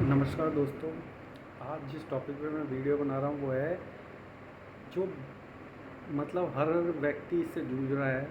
नमस्कार दोस्तों। आज जिस टॉपिक पे मैं वीडियो बना रहा हूँ वो है जो मतलब हर व्यक्ति इससे जूझ रहा है।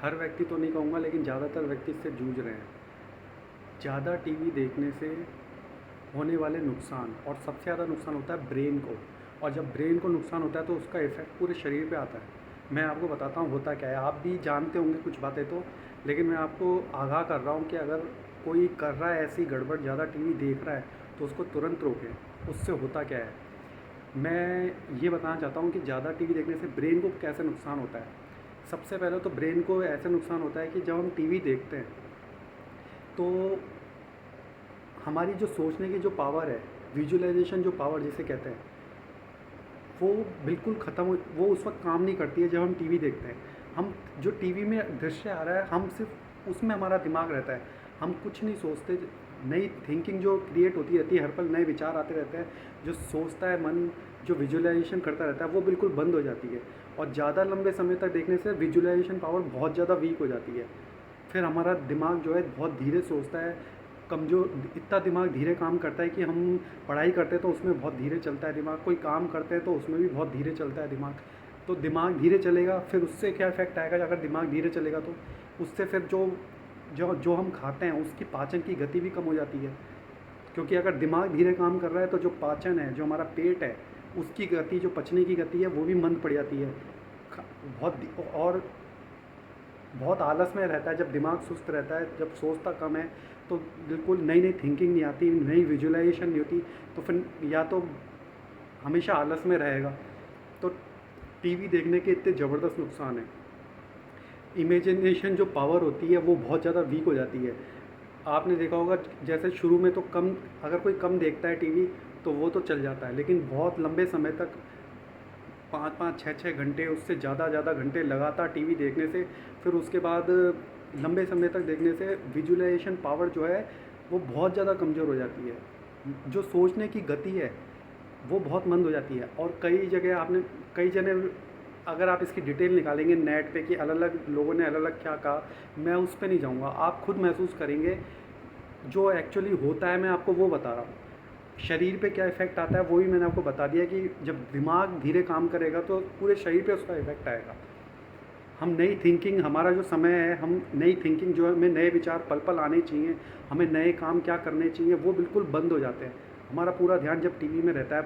हर व्यक्ति तो नहीं कहूँगा, लेकिन ज़्यादातर व्यक्ति इससे जूझ रहे हैं। ज़्यादा टीवी देखने से होने वाले नुकसान, और सबसे ज़्यादा नुकसान होता है ब्रेन को। और जब ब्रेन को नुकसान होता है तो उसका इफ़ेक्ट पूरे शरीर पे आता है। मैं आपको बताता हूँ होता क्या है। आप भी जानते होंगे कुछ बातें तो, लेकिन मैं आपको आगाह कर रहा हूँ कि अगर कोई कर रहा है ऐसी गड़बड़, ज़्यादा टीवी देख रहा है, तो उसको तुरंत रोकें। उससे होता क्या है, मैं ये बताना चाहता हूँ कि ज़्यादा टीवी देखने से ब्रेन को कैसे नुकसान होता है। सबसे पहले तो ब्रेन को ऐसे नुकसान होता है कि जब हम टीवी देखते हैं तो हमारी जो सोचने की जो पावर है, विजुअलाइजेशन जो पावर जिसे कहते हैं, वो बिल्कुल ख़त्म हो, वो उस वक्त काम नहीं करती है जब हम टीवी देखते हैं। हम जो टीवी में दृश्य आ रहा है, हम सिर्फ उसमें हमारा दिमाग रहता है, हम कुछ नहीं सोचते। नई थिंकिंग जो क्रिएट होती रहती है, हर पल नए विचार आते रहते हैं। जो सोचता है मन, जो विजुअलाइजेशन करता रहता है, वो बिल्कुल बंद हो जाती है। और ज़्यादा लंबे समय तक देखने से विजुअलाइजेशन पावर बहुत ज़्यादा वीक हो जाती है। फिर हमारा दिमाग जो है बहुत धीरे सोचता है, कमज़ोर, इतना दिमाग धीरे काम करता है कि हम पढ़ाई करते हैं तो उसमें बहुत धीरे चलता है दिमाग, कोई काम करते हैं तो उसमें भी बहुत धीरे चलता है दिमाग। तो दिमाग धीरे चलेगा, फिर उससे क्या इफ़ेक्ट आएगा, अगर दिमाग धीरे चलेगा तो उससे फिर जो जो जो हम खाते हैं उसकी पाचन की गति भी कम हो जाती है। क्योंकि अगर दिमाग धीरे काम कर रहा है तो जो पाचन है, जो हमारा पेट है, उसकी गति, जो पचने की गति है, वो भी मंद पड़ जाती है। और बहुत आलस में रहता है। जब दिमाग सुस्त रहता है, जब सोचता कम है, तो बिल्कुल नई नई थिंकिंग नहीं आती, नई विजुअलाइजेशन नहीं होती। तो फिर या तो हमेशा आलस में रहेगा। तो टीवी देखने के इतने ज़बरदस्त नुकसान हैं। इमेजिनेशन जो पावर होती है वो बहुत ज़्यादा वीक हो जाती है। आपने देखा होगा, जैसे शुरू में तो कम, अगर कोई कम देखता है टीवी तो वो तो चल जाता है, लेकिन बहुत लंबे समय तक 5-5 6-6 घंटे, उससे ज़्यादा घंटे लगातार टीवी देखने से, फिर उसके बाद लंबे समय तक देखने से विजुअलाइजेशन पावर जो है वो बहुत ज़्यादा कमज़ोर हो जाती है। जो सोचने की गति है वो बहुत मंद हो जाती है। और कई जने, अगर आप इसकी डिटेल निकालेंगे नेट पे कि अलग अलग लोगों ने अलग अलग क्या कहा, मैं उस पर नहीं जाऊँगा, आप खुद महसूस करेंगे। जो एक्चुअली होता है मैं आपको वो बता रहा हूँ। शरीर पे क्या इफ़ेक्ट आता है वो भी मैंने आपको बता दिया कि जब दिमाग धीरे काम करेगा तो पूरे शरीर पे उसका इफ़ेक्ट आएगा। हम नई थिंकिंग, हमारा जो समय है, हम नई थिंकिंग, जो हमें नए विचार पल पल आने चाहिए, हमें नए काम क्या करने चाहिए, वो बिल्कुल बंद हो जाते हैं। हमारा पूरा ध्यान जब टीवी में रहता है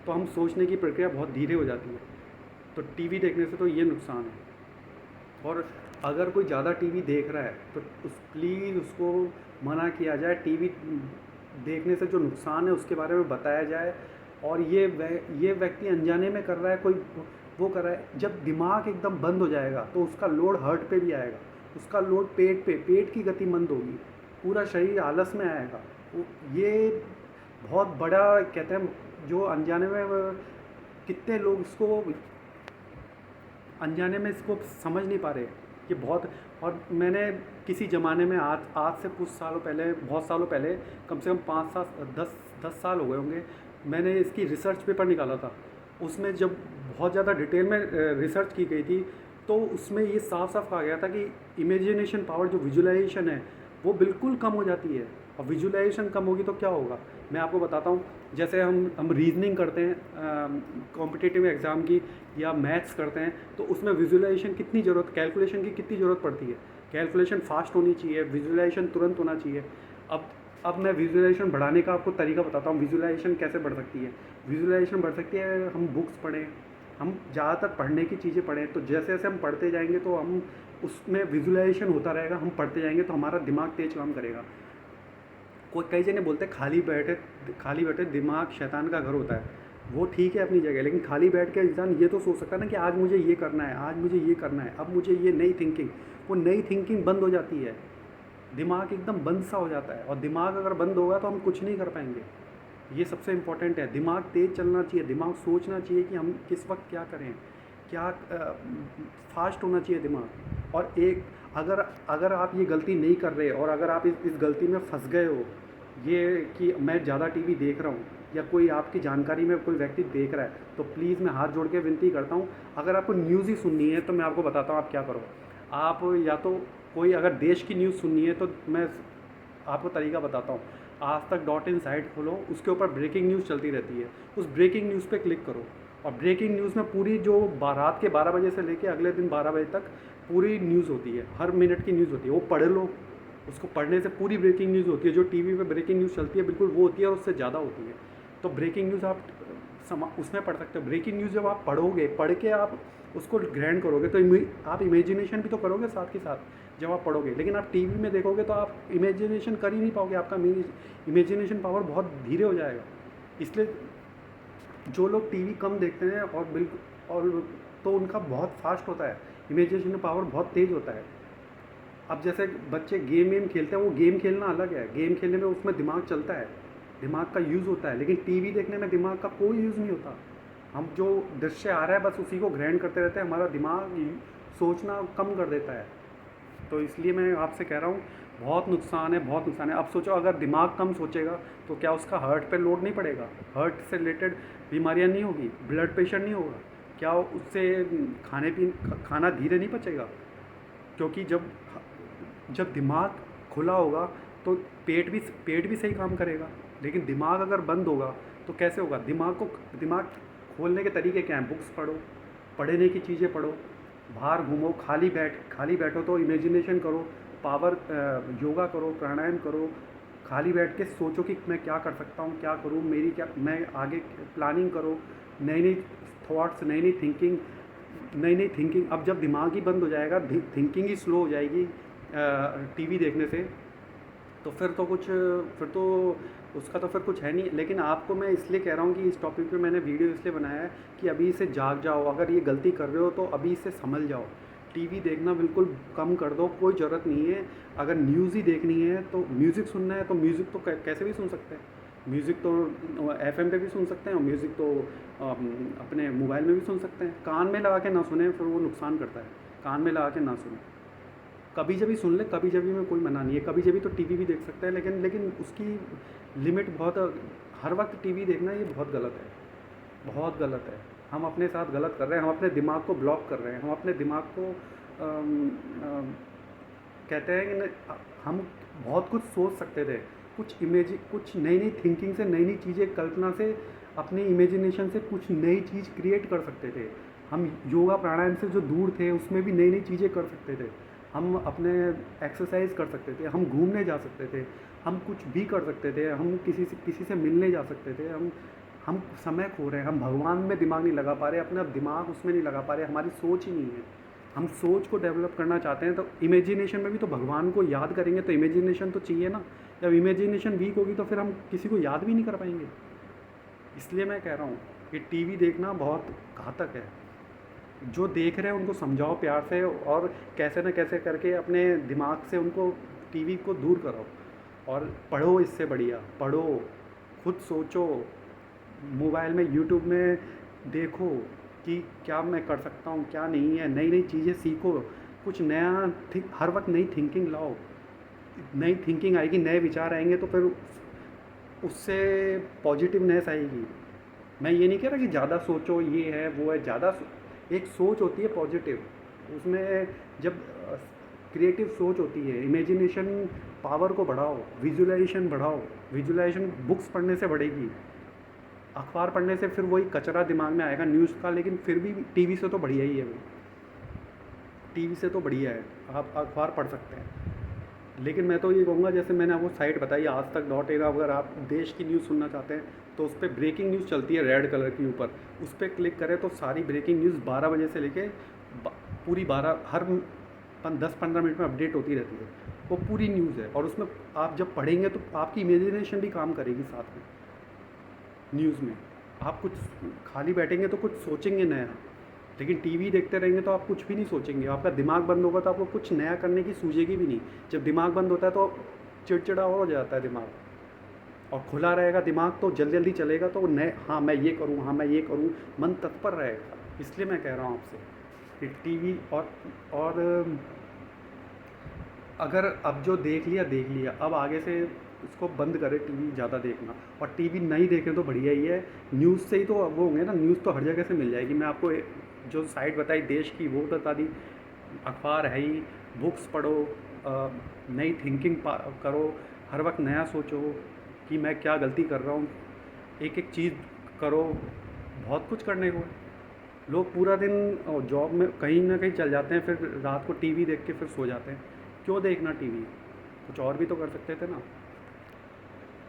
तो हम सोचने की प्रक्रिया बहुत धीरे हो जाती है। तो टीवी देखने से तो ये नुकसान है। और अगर कोई ज़्यादा टीवी देख रहा है तो प्लीज़ उसको मना किया जाए। टीवी देखने से जो नुकसान है उसके बारे में बताया जाए। और ये व्यक्ति अनजाने में कर रहा है, कोई वो कर रहा है, जब दिमाग एकदम बंद हो जाएगा तो उसका लोड हार्ट पे भी आएगा, उसका लोड पेट पे, पेट की गति मंद होगी, पूरा शरीर आलस में आएगा। ये बहुत बड़ा कहते हैं, जो अनजाने में कितने लोग इसको अनजाने में इसको समझ नहीं पा रहे। ये बहुत, और मैंने किसी ज़माने में, आज आज से कुछ सालों पहले, बहुत सालों पहले, कम से कम 5 साल 10 साल हो गए होंगे, मैंने इसकी रिसर्च पेपर निकाला था। उसमें जब बहुत ज़्यादा डिटेल में रिसर्च की गई थी तो उसमें ये साफ साफ कहा गया था कि इमेजिनेशन पावर, जो विजुअलाइजेशन है, वो बिल्कुल कम हो जाती है। और विजुअलाइजेशन कम होगी तो क्या होगा, मैं आपको बताता हूँ। जैसे हम रीजनिंग करते हैं कॉम्पिटिटिव एग्ज़ाम की, या मैथ्स करते हैं, तो उसमें विजुअलाइजेशन कितनी ज़रूरत, कैलकुलेशन की कितनी ज़रूरत पड़ती है। कैलकुलेशन फास्ट होनी चाहिए, विजुअलाइजेशन तुरंत होना चाहिए। अब अब मैं विजुअलाइजेशन बढ़ाने का आपको तरीका बताता हूँ। विजुअलाइजेशन कैसे बढ़ सकती है। विजुअलाइजेशन बढ़ सकती है, हम बुक्स पढ़ें, हम ज़्यादातर पढ़ने की चीज़ें पढ़ें। तो जैसे जैसे हम पढ़ते जाएंगे तो हम उसमें विजुअलाइजेशन होता रहेगा, हम पढ़ते जाएंगे तो हमारा दिमाग तेज काम करेगा। कोई कई जने बोलते हैं खाली बैठे दिमाग शैतान का घर होता है। वो ठीक है अपनी जगह, लेकिन खाली बैठ के इंसान ये तो सोच सकता है ना कि आज मुझे ये करना है, आज मुझे ये करना है, अब मुझे ये नई थिंकिंग, वो नई थिंकिंग बंद हो जाती है। दिमाग एकदम बंद सा हो जाता है, और दिमाग अगर बंद होगा तो हम कुछ नहीं कर पाएंगे। ये सबसे इम्पोर्टेंट है। दिमाग तेज़ चलना चाहिए, दिमाग सोचना चाहिए कि हम किस वक्त क्या करें, क्या फास्ट होना चाहिए दिमाग। और एक, अगर अगर आप ये गलती नहीं कर रहे, और अगर आप इस गलती में फंस गए हो, ये कि मैं ज़्यादा टीवी देख रहा हूँ, या कोई आपकी जानकारी में कोई व्यक्ति देख रहा है, तो प्लीज़ मैं हाथ जोड़ के विनती करता हूँ, अगर आपको न्यूज़ ही सुननी है तो मैं आपको बताता हूँ आप क्या करो। आप या तो कोई, अगर देश की न्यूज़ सुननी है तो मैं आपको तरीका बताता हूँ। आज तक डॉट इन साइट खोलो, उसके ऊपर ब्रेकिंग न्यूज़ चलती रहती है, उस ब्रेकिंग न्यूज़ पे क्लिक करो और ब्रेकिंग न्यूज़ में पूरी जो रात के 12 बजे से लेके अगले दिन 12 बजे तक पूरी न्यूज़ होती है, हर मिनट की न्यूज़ होती है, वो पढ़ लो। उसको पढ़ने से पूरी ब्रेकिंग न्यूज़ होती है, जो टीवी पे ब्रेकिंग न्यूज़ चलती है बिल्कुल वो होती है और उससे ज़्यादा होती है। तो ब्रेकिंग न्यूज़ आप उसमें पढ़ सकते हो। ब्रेकिंग न्यूज़ जब आप पढ़ोगे, पढ़ के आप उसको ग्रहण करोगे तो आप इमेजिनेशन भी तो करोगे साथ के साथ जब आप पढ़ोगे। लेकिन आप टीवी में देखोगे तो आप इमेजिनेशन कर ही नहीं पाओगे, आपका इमेजिनेशन पावर बहुत धीरे हो जाएगा। इसलिए जो लोग टीवी कम देखते हैं और बिल्कुल और तो उनका बहुत फास्ट होता है, इमेजिनेशन पावर बहुत तेज़ होता है। अब जैसे बच्चे गेम खेलते हैं, वो गेम खेलना अलग है, गेम खेलने में उसमें दिमाग चलता है, दिमाग का यूज़ होता है, लेकिन टीवी देखने में दिमाग का कोई यूज़ नहीं होता। हम जो दृश्य आ रहा है बस उसी को ग्रहण करते रहते हैं, हमारा दिमाग सोचना कम कर देता है। तो इसलिए मैं आपसे कह रहा हूँ बहुत नुकसान है, बहुत नुकसान है। अब सोचो अगर दिमाग कम सोचेगा तो क्या उसका हार्ट पे लोड नहीं पड़ेगा, हार्ट से रिलेटेड बीमारियाँ नहीं होगी, ब्लड प्रेशर नहीं होगा, क्या उससे खाना धीरे नहीं पचेगा? क्योंकि जब दिमाग खुला होगा तो पेट भी सही काम करेगा। लेकिन दिमाग अगर बंद होगा तो कैसे होगा? दिमाग खोलने के तरीके क्या हैं? बुक्स पढ़ो, पढ़ने की चीज़ें पढ़ो, बाहर घूमो, खाली बैठो तो इमेजिनेशन करो, योगा करो, प्राणायाम करो, खाली बैठ के सोचो कि मैं क्या कर सकता हूँ, क्या करूँ, मैं आगे प्लानिंग करो, नई नई थॉट्स, नई थिंकिंग। अब जब दिमाग ही बंद हो जाएगा, थिंकिंग ही स्लो हो जाएगी टीवी देखने से, तो फिर तो उसका तो फिर कुछ है नहीं। लेकिन आपको मैं इसलिए कह रहा हूँ कि इस टॉपिक पे मैंने वीडियो इसलिए बनाया है कि अभी से जाग जाओ। अगर ये गलती कर रहे हो तो अभी से संभल जाओ, टीवी देखना बिल्कुल कम कर दो, कोई ज़रूरत नहीं है। अगर न्यूज़ ही देखनी है तो म्यूज़िक सुनना है तो म्यूज़िक तो कैसे भी सुन सकते हैं, म्यूज़िक तो FM पे भी सुन सकते हैं और म्यूज़िक तो अपने मोबाइल में भी सुन सकते हैं। कान में लगा के ना सुने, फिर वो नुकसान करता है, कान में लगा के ना सुने। कभी जभी सुन ले, कभी जभी में कोई मना नहीं है, कभी जभी तो टीवी भी देख सकता है, लेकिन उसकी लिमिट बहुत। हर वक्त टीवी देखना ये बहुत गलत है, बहुत गलत है। हम अपने साथ गलत कर रहे हैं, हम अपने दिमाग को ब्लॉक कर रहे हैं, हम अपने दिमाग को कहते हैं कि हम बहुत कुछ सोच सकते थे, कुछ नई नई थिंकिंग से, नई नई चीज़ें, कल्पना से, अपने इमेजिनेशन से कुछ नई चीज़ क्रिएट कर सकते थे। हम योगा प्राणायाम से जो दूर थे उसमें भी नई नई चीज़ें कर सकते थे, हम अपने एक्सरसाइज कर सकते थे, हम घूमने जा सकते थे, हम कुछ भी कर सकते थे, हम किसी से मिलने जा सकते थे। हम समय खो रहे हैं, हम भगवान में दिमाग नहीं लगा पा रहे, अपना दिमाग उसमें नहीं लगा पा रहे, हमारी सोच ही नहीं है। हम सोच को डेवलप करना चाहते हैं तो इमेजिनेशन में भी तो भगवान को याद करेंगे तो इमेजिनेशन तो चाहिए ना। जब इमेजिनेशन वीक होगी तो फिर हम किसी को याद भी नहीं कर पाएंगे। इसलिए मैं कह रहा हूँ कि टीवी देखना बहुत घातक है। जो देख रहे हैं उनको समझाओ प्यार से और कैसे न कैसे करके अपने दिमाग से उनको टीवी को दूर करो और पढ़ो। इससे बढ़िया पढ़ो, खुद सोचो, मोबाइल में यूट्यूब में देखो कि क्या मैं कर सकता हूँ, क्या नहीं है, नई नई चीज़ें सीखो, कुछ नया हर वक्त नई थिंकिंग लाओ। नई थिंकिंग आएगी, नए विचार आएंगे तो फिर उससे पॉजिटिवनेस आएगी। मैं ये नहीं कह रहा कि ज़्यादा सोचो, ये है वो है, एक सोच होती है पॉजिटिव, उसमें जब क्रिएटिव सोच होती है, इमेजिनेशन पावर को बढ़ाओ, विजुलाइजेशन बुक्स पढ़ने से बढ़ेगी, अखबार पढ़ने से फिर वही कचरा दिमाग में आएगा न्यूज़ का। लेकिन फिर भी टीवी से तो बढ़िया ही है भाई, टीवी से तो बढ़िया है, आप अखबार पढ़ सकते हैं। लेकिन मैं तो ये कहूँगा, जैसे मैंने आपको साइट बताई आज तक .in, अगर आप देश की न्यूज़ सुनना चाहते हैं तो उस पर ब्रेकिंग न्यूज़ चलती है रेड कलर के ऊपर, उस पर क्लिक करें तो सारी ब्रेकिंग न्यूज़ 12 बजे से लेके पूरी 12 हर 10-15 मिनट में अपडेट होती रहती है, वो पूरी न्यूज़ है। और उसमें आप जब पढ़ेंगे तो आपकी इमेजिनेशन भी काम करेगी साथ में। न्यूज़ में आप कुछ खाली बैठेंगे तो कुछ सोचेंगे नया, लेकिन टीवी देखते रहेंगे तो आप कुछ भी नहीं सोचेंगे। आपका दिमाग बंद होगा तो आपको कुछ नया करने की सूझेगी भी नहीं। जब दिमाग बंद होता है तो चिड़चिड़ा हो जाता है दिमाग, और खुला रहेगा दिमाग तो जल्दी जल्दी चलेगा, तो नए हाँ मैं ये करूँ, हाँ मैं ये करूँ, मन तत्पर रहेगा। इसलिए मैं कह रहा हूँ आपसे कि टीवी और अगर अब जो देख लिया, अब आगे से इसको बंद करें टीवी ज़्यादा देखना। और टीवी नहीं देखें तो बढ़िया ही है, न्यूज़ से ही तो वो होंगे ना, न्यूज़ तो हर जगह से मिल जाएगी। मैं आपको जो साइट बताई देश की वो बता दी, अखबार है ही, बुक्स पढ़ो, नई थिंकिंग करो, हर वक्त नया सोचो कि मैं क्या गलती कर रहा हूँ, एक एक चीज़ करो, बहुत कुछ करने को है। लोग पूरा दिन जॉब में कहीं ना कहीं चल जाते हैं, फिर रात को टीवी देख के फिर सो जाते हैं। क्यों देखना टीवी, कुछ और भी तो कर सकते थे ना।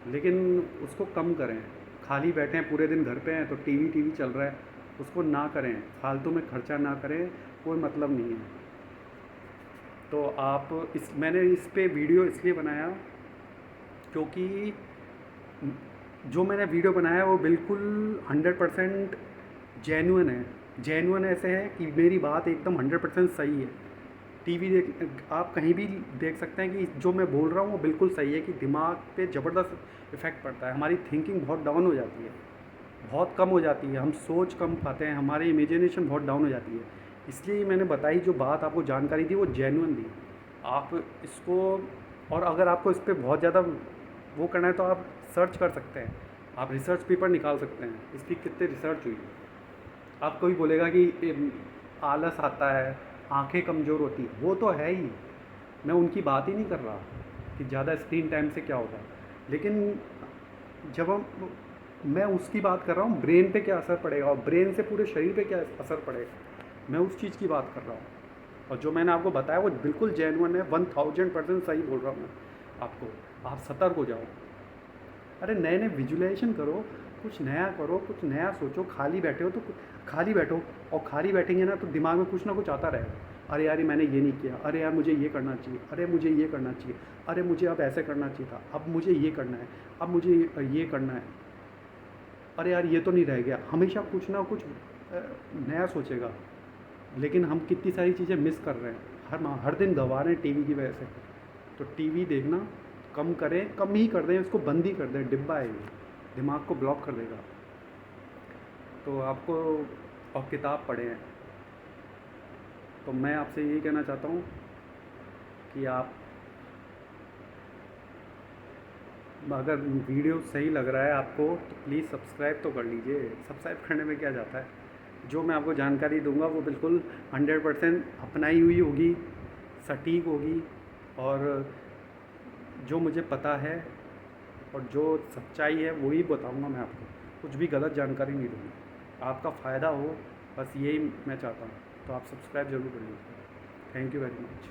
लेकिन उसको कम करें। खाली बैठे हैं पूरे दिन घर पे हैं तो टीवी टीवी चल रहा है, उसको ना करें, फालतू में खर्चा ना करें, कोई मतलब नहीं है। तो आप मैंने इस पे वीडियो इसलिए बनाया क्योंकि जो मैंने वीडियो बनाया है वो बिल्कुल 100% जेन्युइन है। जेन्युइन ऐसे है कि मेरी बात एकदम 100% सही है। टीवी देख आप कहीं भी देख सकते हैं कि जो मैं बोल रहा हूँ वो बिल्कुल सही है, कि दिमाग पे ज़बरदस्त इफ़ेक्ट पड़ता है, हमारी थिंकिंग बहुत डाउन हो जाती है, बहुत कम हो जाती है, हम सोच कम पाते हैं, हमारी इमेजिनेशन बहुत डाउन हो जाती है। इसलिए मैंने बताई जो बात आपको जानकारी दी वो जेन्युइन दी। आप इसको, और अगर आपको इस पर बहुत ज़्यादा वो करना है तो आप सर्च कर सकते हैं, आप रिसर्च पेपर निकाल सकते हैं इसकी कितने रिसर्च हुई। आप कोई बोलेगा कि आलस आता है, आंखें कमज़ोर होती, वो तो है ही, मैं उनकी बात ही नहीं कर रहा कि ज़्यादा स्क्रीन टाइम से क्या होगा। लेकिन जब हम मैं उसकी बात कर रहा हूँ ब्रेन पे क्या असर पड़ेगा और ब्रेन से पूरे शरीर पे क्या असर पड़ेगा, मैं उस चीज़ की बात कर रहा हूँ। और जो मैंने आपको बताया वो बिल्कुल जेन्युइन है, 1000% सही बोल रहा हूँ मैं आपको। आप सतर्क हो जाओ। अरे नए नए विजुलाइजेशन करो, कुछ नया करो, कुछ नया सोचो। खाली बैठे हो तो खाली बैठो, और खाली बैठेंगे ना तो दिमाग में कुछ ना कुछ आता रहेगा। अरे यार मैंने ये नहीं किया, अरे यार मुझे ये करना चाहिए, अरे मुझे ये करना चाहिए, अरे मुझे अब ऐसे करना चाहिए था, अब मुझे ये करना है, अब मुझे ये करना है, अरे यार ये तो नहीं रह गया। हमेशा कुछ ना कुछ नया सोचेगा। लेकिन हम कितनी सारी चीज़ें मिस कर रहे हैं, हर दिन गंवा रहे हैं टीवी की वजह से। तो टीवी देखना कम करें, कम ही कर दें, इसको बंद ही कर दें, डिब्बा है ये, दिमाग को ब्लॉक कर देगा। तो आपको, और किताब पढ़ें। तो मैं आपसे यही कहना चाहता हूँ कि आप, अगर वीडियो सही लग रहा है आपको तो प्लीज़ सब्सक्राइब तो कर लीजिए। सब्सक्राइब करने में क्या जाता है, जो मैं आपको जानकारी दूंगा वो बिल्कुल 100% अपनाई हुई होगी, सटीक होगी, और जो मुझे पता है और जो सच्चाई है वही बताऊंगा मैं आपको। कुछ भी गलत जानकारी नहीं दूंगा, आपका फ़ायदा हो, बस यही मैं चाहता हूँ। तो आप सब्सक्राइब ज़रूर कर लीजिए। Thank you very much.